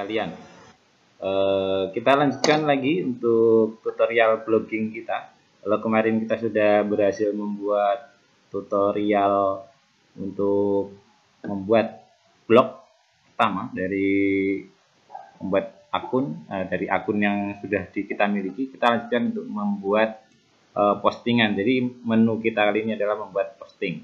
sekalian. Kita lanjutkan lagi untuk tutorial blogging kita. Kalau kemarin kita sudah berhasil membuat tutorial untuk membuat blog pertama dari membuat akun, dari akun yang sudah kita miliki, kita lanjutkan untuk membuat postingan. Jadi menu kita kali ini adalah membuat posting.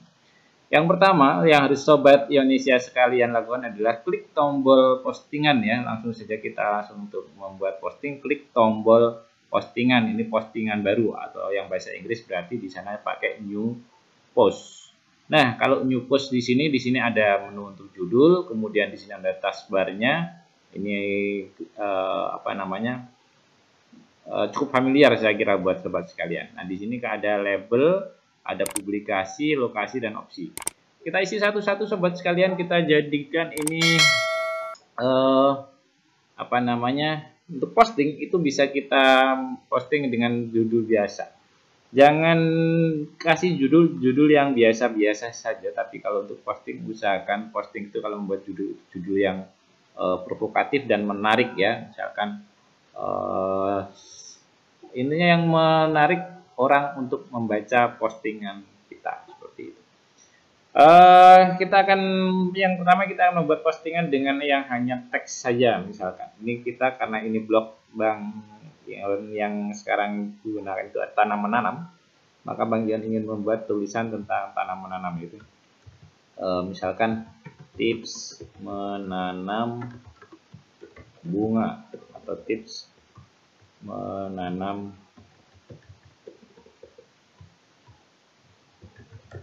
Yang pertama yang harus Sobat Indonesia sekalian lakukan adalah klik tombol postingan ya. Langsung saja kita langsung untuk membuat posting, klik tombol postingan. Ini postingan baru atau yang bahasa Inggris berarti di sana pakai new post. Nah, kalau new post di sini ada menu untuk judul, kemudian di sini ada taskbarnya. Ini cukup familiar saya kira buat sobat sekalian. Nah, di sini ada label, ada publikasi, lokasi, dan opsi. Kita isi satu-satu sobat sekalian, kita jadikan ini untuk posting itu bisa kita posting dengan judul biasa. Jangan kasih judul yang biasa-biasa saja, tapi kalau untuk posting usahakan posting itu kalau membuat judul yang provokatif dan menarik ya. Misalkan intinya yang menarik orang untuk membaca postingan kita seperti itu. Kita akan yang pertama kita akan membuat postingan dengan yang hanya teks saja misalkan. Ini kita karena ini blog Bang yang sekarang digunakan itu tanam menanam, maka Bang Ion ingin membuat tulisan tentang tanam menanam itu. Misalkan tips menanam bunga atau tips menanam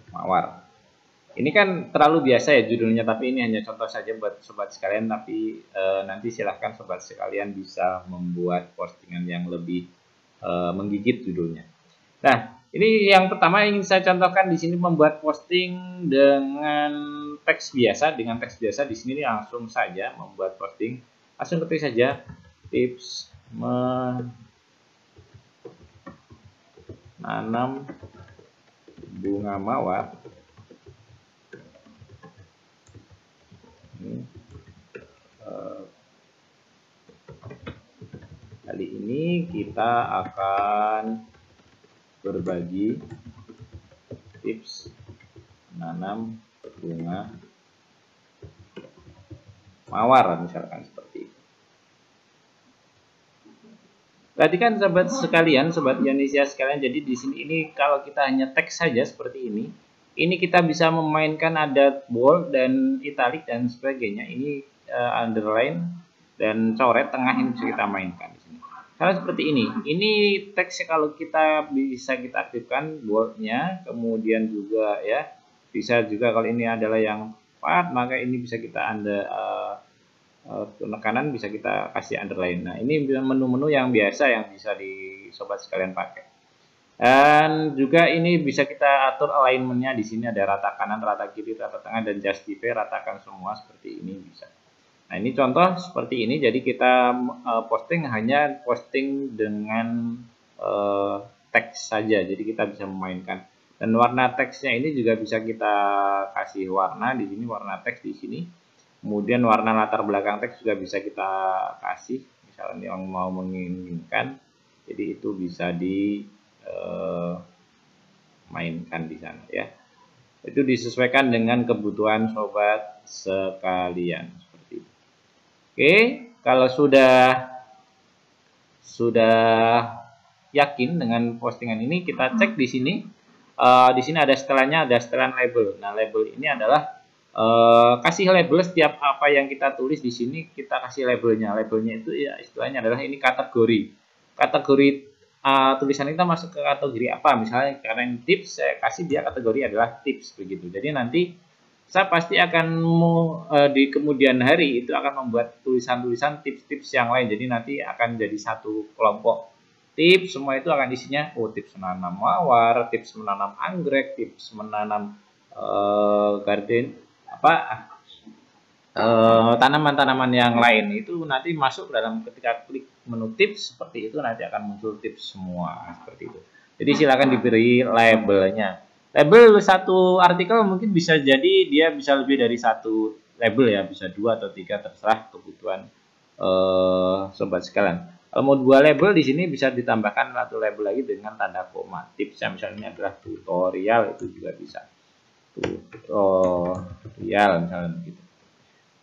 mawar. Ini kan terlalu biasa ya judulnya, tapi ini hanya contoh saja buat sobat sekalian. Tapi nanti silahkan sobat sekalian bisa membuat postingan yang lebih menggigit judulnya. Nah, ini yang pertama ingin saya contohkan di sini membuat posting dengan teks biasa. Dengan teks biasa di sini langsung saja membuat posting. Langsung ketik saja tips menanam bunga mawar. Kali ini kita akan berbagi tips menanam bunga mawar misalkan seperti itu. Perhatikan sobat sekalian, sobat Indonesia sekalian. Jadi di sini ini kalau kita hanya teks saja seperti ini kita bisa memainkan ada bold dan italic dan sebagainya. Ini underline dan coret tengah ini bisa kita mainkan di sini. Kalau seperti ini teksnya kalau kita bisa kita aktifkan boldnya, kemudian juga ya bisa juga kalau ini adalah yang tepat maka ini bisa kita penekanan bisa kita kasih underline. Nah, ini menu-menu yang biasa yang bisa di sobat sekalian pakai. Dan juga ini bisa kita atur alignmentnya. Di sini ada rata kanan, rata kiri, rata tengah, dan justify ratakan semua seperti ini bisa. Nah, ini contoh seperti ini. Jadi kita posting hanya posting dengan teks saja. Jadi kita bisa memainkan. Dan warna teksnya ini juga bisa kita kasih warna. Di sini warna teks di sini. Kemudian warna latar belakang teks juga bisa kita kasih, misalnya yang mau menginginkan, jadi itu bisa dimainkan di sana ya. Itu disesuaikan dengan kebutuhan sobat sekalian seperti itu. Oke, kalau sudah yakin dengan postingan ini, kita cek di sini. Di sini ada setelannya, ada setelan label. Nah, label ini adalah kasih label setiap apa yang kita tulis di sini kita kasih labelnya. Labelnya itu ya istilahnya adalah ini kategori. Tulisan kita masuk ke kategori apa? Misalnya karena ini tips, saya kasih dia kategori adalah tips begitu. Jadi nanti saya pasti akan di kemudian hari itu akan membuat tulisan-tulisan tips-tips yang lain. Jadi nanti akan jadi satu kelompok tips, semua itu akan isinya tips menanam mawar, tips menanam anggrek, tips menanam garden tanaman-tanaman yang lain. Itu nanti masuk dalam ketika klik menu tips seperti itu nanti akan muncul tips semua seperti itu. Jadi silakan diberi labelnya. Label satu artikel mungkin bisa jadi dia bisa lebih dari satu label ya, bisa 2 atau 3 terserah kebutuhan sobat sekalian. Kalau mau 2 label di sini bisa ditambahkan 1 label lagi dengan tanda koma. Tipsnya misalnya adalah tutorial, itu juga bisa. Tutorial misalnya begitu.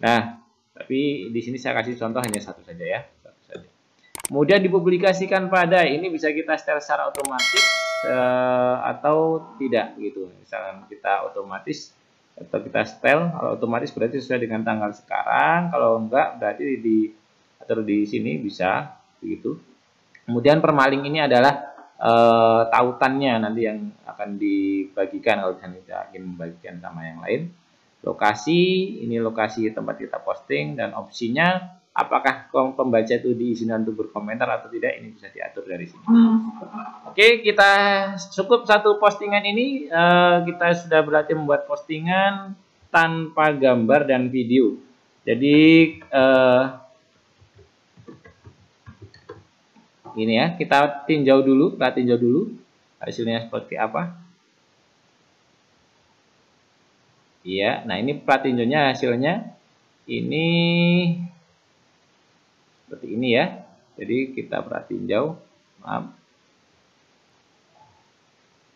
Nah, tapi di sini saya kasih contoh hanya satu saja ya, satu saja. Kemudian dipublikasikan pada, ini bisa kita setel secara otomatis atau tidak gitu. Misalnya kita otomatis atau kita setel, kalau otomatis berarti sesuai dengan tanggal sekarang, kalau enggak berarti diatur di sini bisa begitu. Kemudian permaling ini adalah tautannya nanti yang akan dibagikan kalau misalnya kita ingin membagikan sama yang lain. Lokasi, ini lokasi tempat kita posting, dan opsinya apakah pembaca itu diizinkan untuk berkomentar atau tidak, ini bisa diatur dari sini. Oke, kita cukup satu postingan ini, kita sudah berlatih membuat postingan tanpa gambar dan video. Jadi ini ya, kita tinjau dulu hasilnya seperti apa. Iya, nah ini pratinjaunya hasilnya ini seperti ini ya. Jadi kita pratinjau, maaf.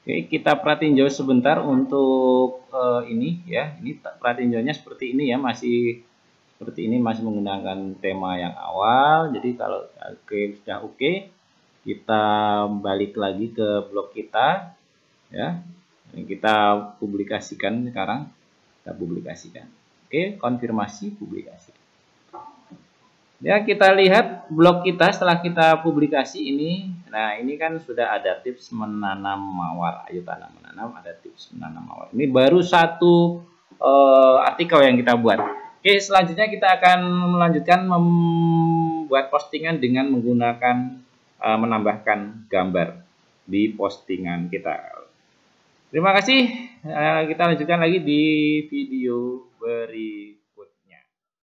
Oke, kita pratinjau sebentar untuk ini ya. Ini pratinjaunya seperti ini ya, masih seperti ini, masih menggunakan tema yang awal. Jadi kalau sudah oke, kita balik lagi ke blog kita ya. Ini kita publikasikan sekarang. Kita publikasikan. Oke, konfirmasi publikasi. Ya, kita lihat blog kita setelah kita publikasi ini. Nah, ini kan sudah ada tips menanam mawar. Ayo tanam menanam, ada tips menanam mawar. Ini baru satu artikel yang kita buat. Oke, selanjutnya kita akan melanjutkan membuat postingan dengan menggunakan menambahkan gambar di postingan kita. Terima kasih. Kita lanjutkan lagi di video berikutnya.